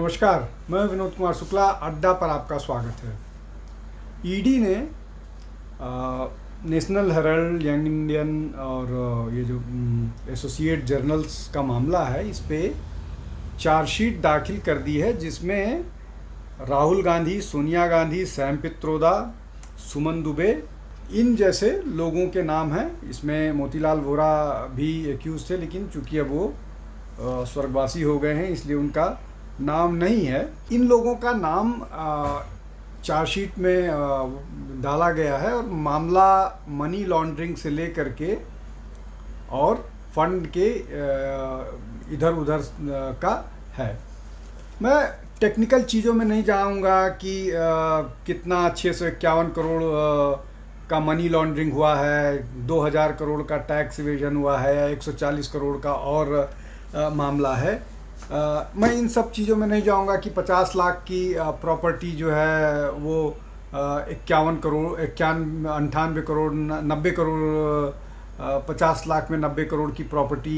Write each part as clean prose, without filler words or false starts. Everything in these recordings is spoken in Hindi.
नमस्कार, मैं विनोद कुमार शुक्ला, अड्डा पर आपका स्वागत है। ईडी ने नेशनल हेराल्ड, यंग इंडियन और ये जो एसोसिएट जर्नल्स का मामला है, इस पे चार्जशीट दाखिल कर दी है, जिसमें राहुल गांधी, सोनिया गांधी, सैम पित्रोदा, सुमन दुबे, इन जैसे लोगों के नाम हैं। इसमें मोतीलाल वोरा भी एक्यूज थे, लेकिन चूंकि अब वो स्वर्गवासी हो गए हैं, इसलिए उनका नाम नहीं है। इन लोगों का नाम चार्जशीट में डाला गया है और मामला मनी लॉन्ड्रिंग से लेकर के और फंड के इधर उधर का है। मैं टेक्निकल चीज़ों में नहीं जाऊंगा कि कितना 651 करोड़ का मनी लॉन्ड्रिंग हुआ है, 2000 करोड़ का टैक्स इवेजन हुआ है, 140 करोड़ का और मामला है। मैं इन सब चीज़ों में नहीं जाऊंगा कि 50 लाख की प्रॉपर्टी जो है वो 51 करोड़ 98 करोड़ 90 करोड़ 50 लाख में 90 करोड़ की प्रॉपर्टी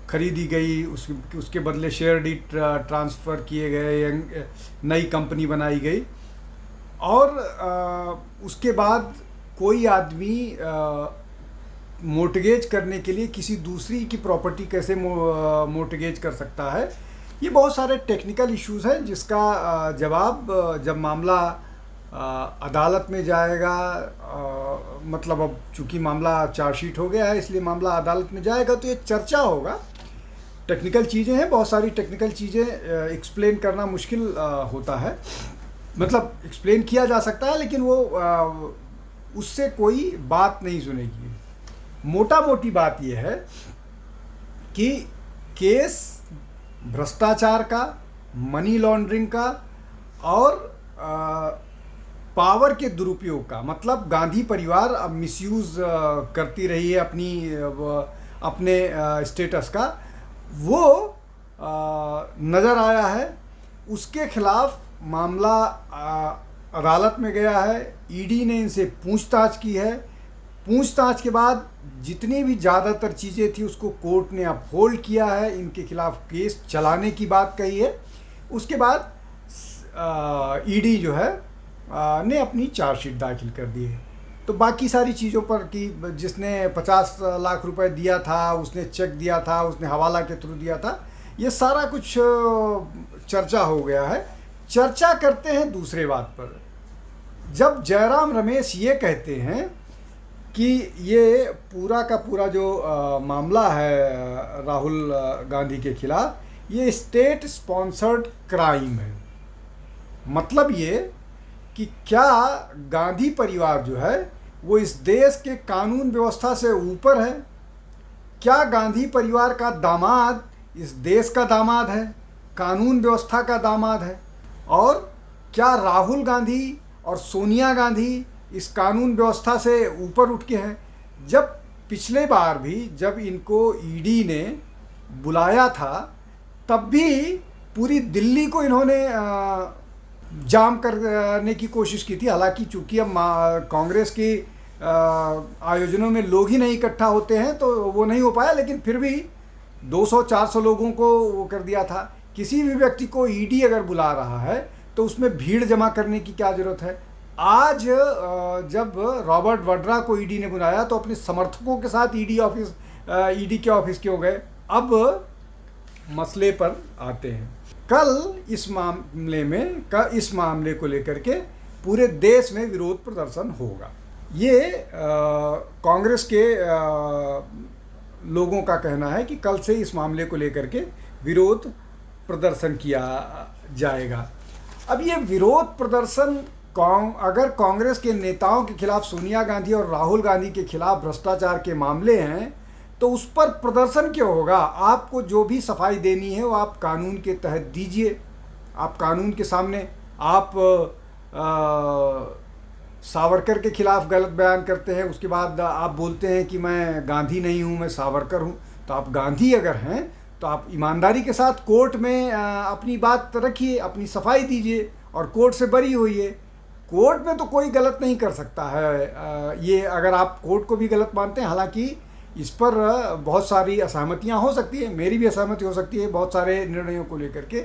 खरीदी गई, उसके बदले शेयर डीड ट्रांसफ़र किए गए, नई कंपनी बनाई गई और उसके बाद कोई आदमी मोर्टगेज करने के लिए किसी दूसरी की प्रॉपर्टी कैसे मोर्टगेज कर सकता है। ये बहुत सारे टेक्निकल इश्यूज़ हैं, जिसका जवाब जब मामला अदालत में जाएगा, मतलब अब चूँकि मामला चार्जशीट हो गया है, इसलिए मामला अदालत में जाएगा तो ये चर्चा होगा। टेक्निकल चीज़ें हैं, बहुत सारी टेक्निकल चीज़ें एक्सप्लेन करना मुश्किल होता है, मतलब एक्सप्लेन किया जा सकता है, लेकिन वो उससे कोई बात नहीं सुनेगी। मोटा मोटी बात यह है कि केस भ्रष्टाचार का, मनी लॉन्ड्रिंग का और पावर के दुरुपयोग का, मतलब गांधी परिवार अब मिसयूज़ करती रही है अपने स्टेटस का, वो नज़र आया है। उसके खिलाफ मामला अदालत में गया है। ईडी ने इनसे पूछताछ की है। पूछताछ के बाद जितनी भी ज़्यादातर चीज़ें थी उसको कोर्ट ने अपहोल्ड किया है, इनके खिलाफ केस चलाने की बात कही है। उसके बाद ईडी जो है ने अपनी चार्जशीट दाखिल कर दी है। तो बाकी सारी चीज़ों पर कि जिसने 50 लाख रुपए दिया था, उसने चेक दिया था, उसने हवाला के थ्रू दिया था, ये सारा कुछ चर्चा हो गया है। चर्चा करते हैं दूसरे बात पर। जब जयराम रमेश ये कहते हैं कि ये पूरा का पूरा जो मामला है राहुल गांधी के खिलाफ, ये स्टेट स्पॉन्सर्ड क्राइम है, मतलब ये कि क्या गांधी परिवार जो है वो इस देश के कानून व्यवस्था से ऊपर है? क्या गांधी परिवार का दामाद इस देश का दामाद है, कानून व्यवस्था का दामाद है? और क्या राहुल गांधी और सोनिया गांधी इस कानून व्यवस्था से ऊपर उठ के हैं? जब पिछले बार भी जब इनको ईडी ने बुलाया था, तब भी पूरी दिल्ली को इन्होंने जाम करने की कोशिश की थी। हालांकि चूंकि अब कांग्रेस के आयोजनों में लोग ही नहीं इकट्ठा होते हैं तो वो नहीं हो पाया, लेकिन फिर भी 200-400 लोगों को वो कर दिया था। किसी भी व्यक्ति को ईडी अगर बुला रहा है तो उसमें भीड़ जमा करने की क्या ज़रूरत है? आज जब रॉबर्ट वड्रा को ईडी ने बुलाया तो अपने समर्थकों के साथ ईडी के ऑफिस क्यों गए? अब मसले पर आते हैं। कल इस मामले को लेकर के पूरे देश में विरोध प्रदर्शन होगा। ये कांग्रेस के लोगों का कहना है कि कल से इस मामले को लेकर के विरोध प्रदर्शन किया जाएगा। अब ये विरोध प्रदर्शन अगर कांग्रेस के नेताओं के खिलाफ, सोनिया गांधी और राहुल गांधी के खिलाफ भ्रष्टाचार के मामले हैं, तो उस पर प्रदर्शन क्यों होगा? आपको जो भी सफाई देनी है वो आप कानून के तहत दीजिए। आप कानून के सामने, आप सावरकर के खिलाफ गलत बयान करते हैं, उसके बाद आप बोलते हैं कि मैं गांधी नहीं हूँ, मैं सावरकर हूँ। तो आप गांधी अगर हैं तो आप ईमानदारी के साथ कोर्ट में अपनी बात रखिए, अपनी सफाई दीजिए और कोर्ट से बरी होइए। कोर्ट में तो कोई गलत नहीं कर सकता है। ये अगर आप कोर्ट को भी गलत मानते हैं, हालांकि इस पर बहुत सारी असहमतियां हो सकती है, मेरी भी असहमति हो सकती है बहुत सारे निर्णयों को लेकर के,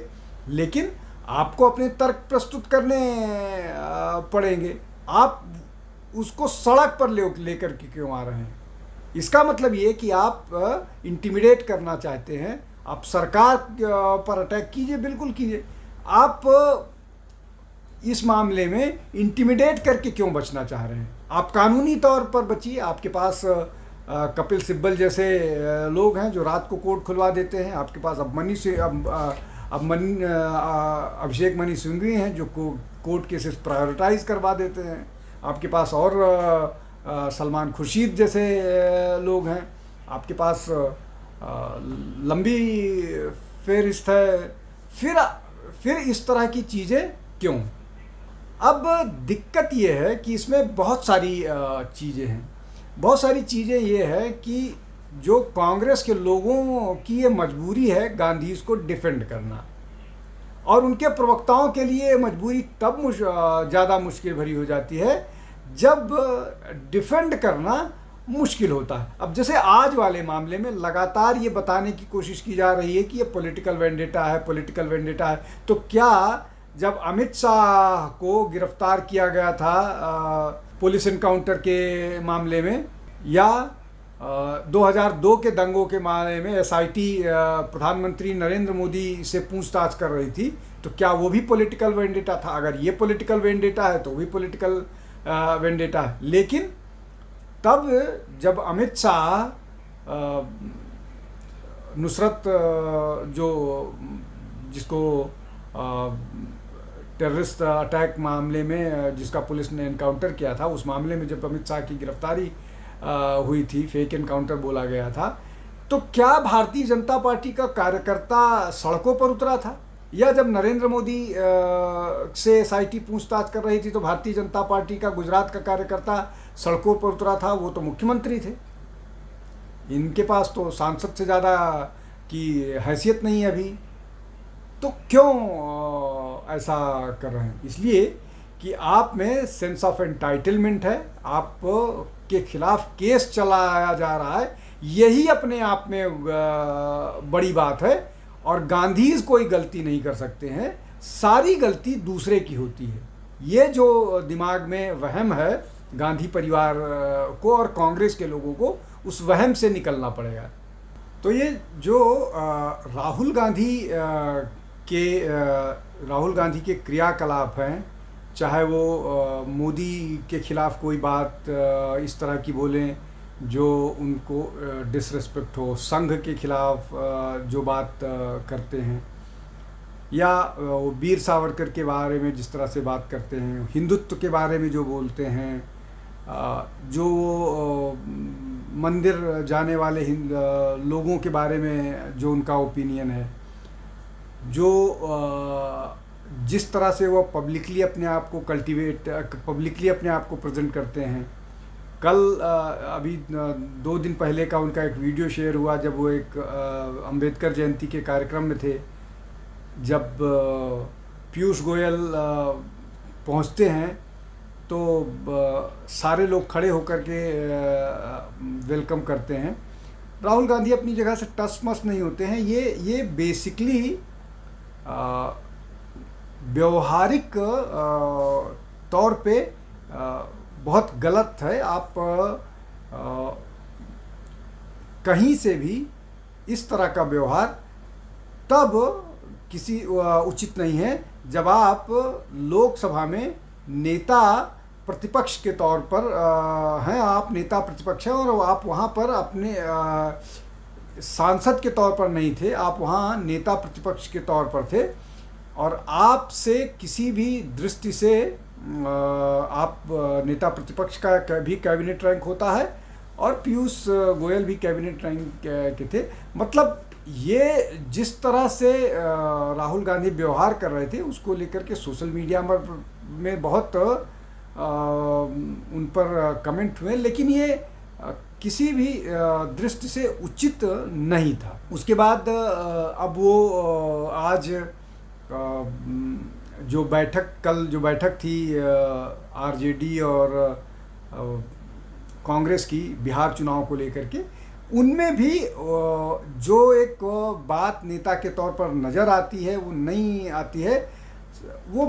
लेकिन आपको अपने तर्क प्रस्तुत करने पड़ेंगे। आप उसको सड़क पर लेकर के क्यों आ रहे हैं? इसका मतलब ये कि आप इंटिमिडेट करना चाहते हैं। आप सरकार पर अटैक कीजिए, बिल्कुल कीजिए। आप इस मामले में इंटिमिडेट करके क्यों बचना चाह रहे हैं? आप कानूनी तौर पर बचिए। आपके पास कपिल सिब्बल जैसे लोग हैं जो रात को कोर्ट खुलवा देते हैं। आपके पास अभिषेक मनी सिंघवी हैं जो कोर्ट केसेस प्रायोरिटाइज करवा देते हैं। आपके पास और सलमान खुर्शीद जैसे लोग हैं। आपके पास लंबी फेहरिस्त है। फिर इस तरह की चीज़ें क्यों? अब दिक्कत ये है कि इसमें बहुत सारी चीज़ें हैं। बहुत सारी चीज़ें ये है कि जो कांग्रेस के लोगों की ये मजबूरी है गांधी को डिफेंड करना, और उनके प्रवक्ताओं के लिए मजबूरी तब ज़्यादा मुश्किल भरी हो जाती है जब डिफेंड करना मुश्किल होता है। अब जैसे आज वाले मामले में लगातार ये बताने की कोशिश की जा रही है कि ये पॉलिटिकल वेंडेटा है, पॉलिटिकल वेंडेटा है। तो क्या जब अमित शाह को गिरफ्तार किया गया था पुलिस इनकाउंटर के मामले में, या 2002 के दंगों के मामले में एसआईटी प्रधानमंत्री नरेंद्र मोदी से पूछताछ कर रही थी, तो क्या वो भी पॉलिटिकल वेंडेटा था? अगर ये पॉलिटिकल वेंडेटा है तो भी पॉलिटिकल वेंडेटा है। लेकिन तब जब अमित शाह नुसरत जो जिसको टेररिस्ट अटैक मामले में जिसका पुलिस ने इनकाउंटर किया था, उस मामले में जब अमित शाह की गिरफ्तारी हुई थी, फेक इनकाउंटर बोला गया था, तो क्या भारतीय जनता पार्टी का कार्यकर्ता सड़कों पर उतरा था? या जब नरेंद्र मोदी से एसआईटी पूछताछ कर रही थी तो भारतीय जनता पार्टी का गुजरात का कार्यकर्ता सड़कों पर उतरा था? वो तो मुख्यमंत्री थे। इनके पास तो सांसद से ज़्यादा की हैसियत नहीं है अभी। तो क्यों ऐसा कर रहे हैं? इसलिए कि आप में सेंस ऑफ एंटाइटलमेंट है, आप के खिलाफ केस चलाया जा रहा है, यही अपने आप में बड़ी बात है। और गांधी कोई गलती नहीं कर सकते हैं, सारी गलती दूसरे की होती है। ये जो दिमाग में वहम है गांधी परिवार को और कांग्रेस के लोगों को, उस वहम से निकलना पड़ेगा। तो ये जो राहुल गांधी के क्रियाकलाप हैं, चाहे वो मोदी के खिलाफ कोई बात इस तरह की बोलें जो उनको डिसरिस्पेक्ट हो, संघ के खिलाफ जो बात करते हैं, या वो वीर सावरकर के बारे में जिस तरह से बात करते हैं, हिंदुत्व के बारे में जो बोलते हैं, जो मंदिर जाने वाले लोगों के बारे में जो उनका ओपिनियन है, जो जिस तरह से वो पब्लिकली अपने आप को पब्लिकली अपने आप को प्रेजेंट करते हैं। कल अभी 2 दिन पहले का उनका एक वीडियो शेयर हुआ जब वो एक अंबेडकर जयंती के कार्यक्रम में थे, जब पीयूष गोयल पहुंचते हैं तो सारे लोग खड़े होकर के वेलकम करते हैं। राहुल गांधी अपनी जगह से टस मस नहीं होते हैं। ये बेसिकली व्यवहारिक तौर पे बहुत गलत है। आप कहीं से भी इस तरह का व्यवहार तब किसी उचित नहीं है जब आप लोकसभा में नेता प्रतिपक्ष के तौर पर हैं। आप नेता प्रतिपक्ष हैं और आप वहाँ पर अपने सांसद के तौर पर नहीं थे, आप वहाँ नेता प्रतिपक्ष के तौर पर थे। और आपसे किसी भी दृष्टि से आप नेता प्रतिपक्ष का भी कैबिनेट रैंक होता है और पीयूष गोयल भी कैबिनेट रैंक के थे। मतलब ये जिस तरह से राहुल गांधी व्यवहार कर रहे थे उसको लेकर के सोशल मीडिया में बहुत उन पर कमेंट हुए, लेकिन ये किसी भी दृष्टि से उचित नहीं था। उसके बाद अब वो आज कल जो बैठक थी आरजेडी और कांग्रेस की बिहार चुनाव को लेकर के, उनमें भी जो एक बात नेता के तौर पर नज़र आती है वो नहीं आती है। वो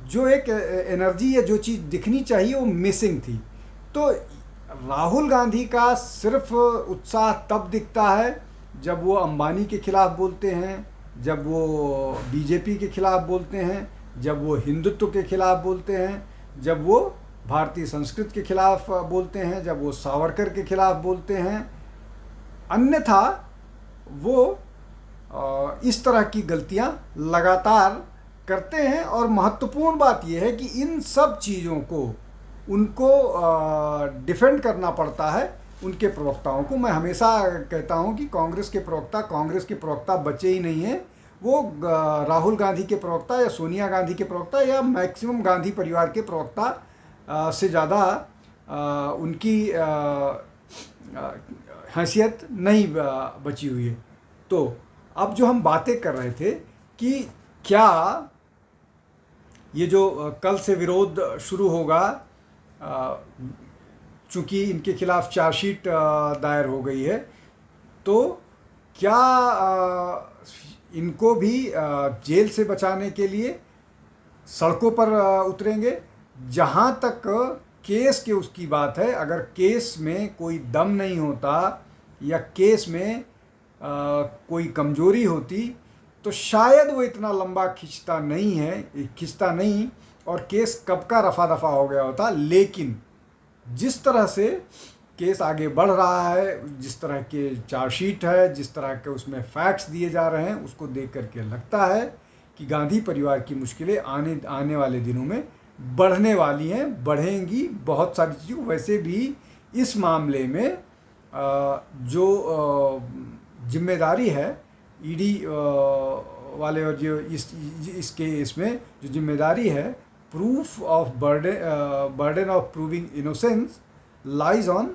जो एक एनर्जी या जो चीज़ दिखनी चाहिए वो मिसिंग थी। तो राहुल गांधी का सिर्फ उत्साह तब दिखता है जब वो अंबानी के खिलाफ बोलते हैं, जब वो बीजेपी के खिलाफ बोलते हैं, जब वो हिंदुत्व के खिलाफ बोलते हैं, जब वो भारतीय संस्कृति के खिलाफ बोलते हैं, जब वो सावरकर के खिलाफ बोलते हैं। अन्यथा वो इस तरह की गलतियां लगातार करते हैं। और महत्वपूर्ण बात यह है कि इन सब चीज़ों को उनको डिफेंड करना पड़ता है उनके प्रवक्ताओं को। मैं हमेशा कहता हूं कि कांग्रेस के प्रवक्ता बचे ही नहीं हैं। वो राहुल गांधी के प्रवक्ता या सोनिया गांधी के प्रवक्ता या मैक्सिमम गांधी परिवार के प्रवक्ता से ज़्यादा उनकी हैसियत नहीं बची हुई है। तो अब जो हम बातें कर रहे थे कि क्या ये जो कल से विरोध शुरू होगा, चूँकि इनके खिलाफ चार्जशीट दायर हो गई है, तो क्या इनको भी जेल से बचाने के लिए सड़कों पर उतरेंगे? जहाँ तक केस के उसकी बात है, अगर केस में कोई दम नहीं होता या केस में कोई कमजोरी होती तो शायद वो इतना लंबा खिंचता नहीं और केस कब का रफा दफा हो गया होता। लेकिन जिस तरह से केस आगे बढ़ रहा है, जिस तरह के चार्जशीट है, जिस तरह के उसमें फैक्ट्स दिए जा रहे हैं, उसको देख करके लगता है कि गांधी परिवार की मुश्किलें आने वाले दिनों में बढ़ने वाली हैं, बढ़ेंगी बहुत सारी चीज़ें। वैसे भी इस मामले में जो जिम्मेदारी है ईडी वाले और जो इस केस में जो जिम्मेदारी है, proof of burden of proving innocence lies on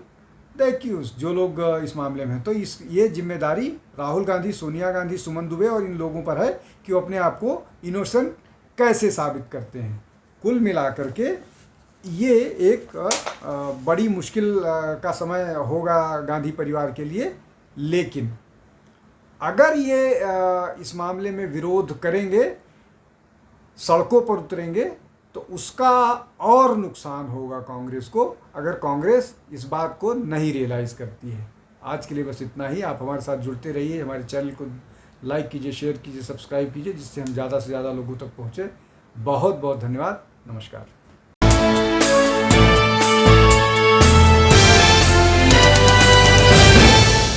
the accuse, जो लोग इस मामले में हैं। तो ये जिम्मेदारी राहुल गांधी, सोनिया गांधी, सुमन दुबे और इन लोगों पर है कि वो अपने आप को इनोसेंट कैसे साबित करते हैं। कुल मिलाकर के ये एक बड़ी मुश्किल का समय होगा गांधी परिवार के लिए। लेकिन अगर ये इस मामले में विरोध करेंगे, सड़कों पर उतरेंगे, तो उसका और नुकसान होगा कांग्रेस को, अगर कांग्रेस इस बात को नहीं रियलाइज़ करती है। आज के लिए बस इतना ही। आप हमारे साथ जुड़ते रहिए, हमारे चैनल को लाइक कीजिए, शेयर कीजिए, सब्सक्राइब कीजिए, जिससे हम ज़्यादा से ज़्यादा लोगों तक पहुँचे। बहुत बहुत धन्यवाद। नमस्कार।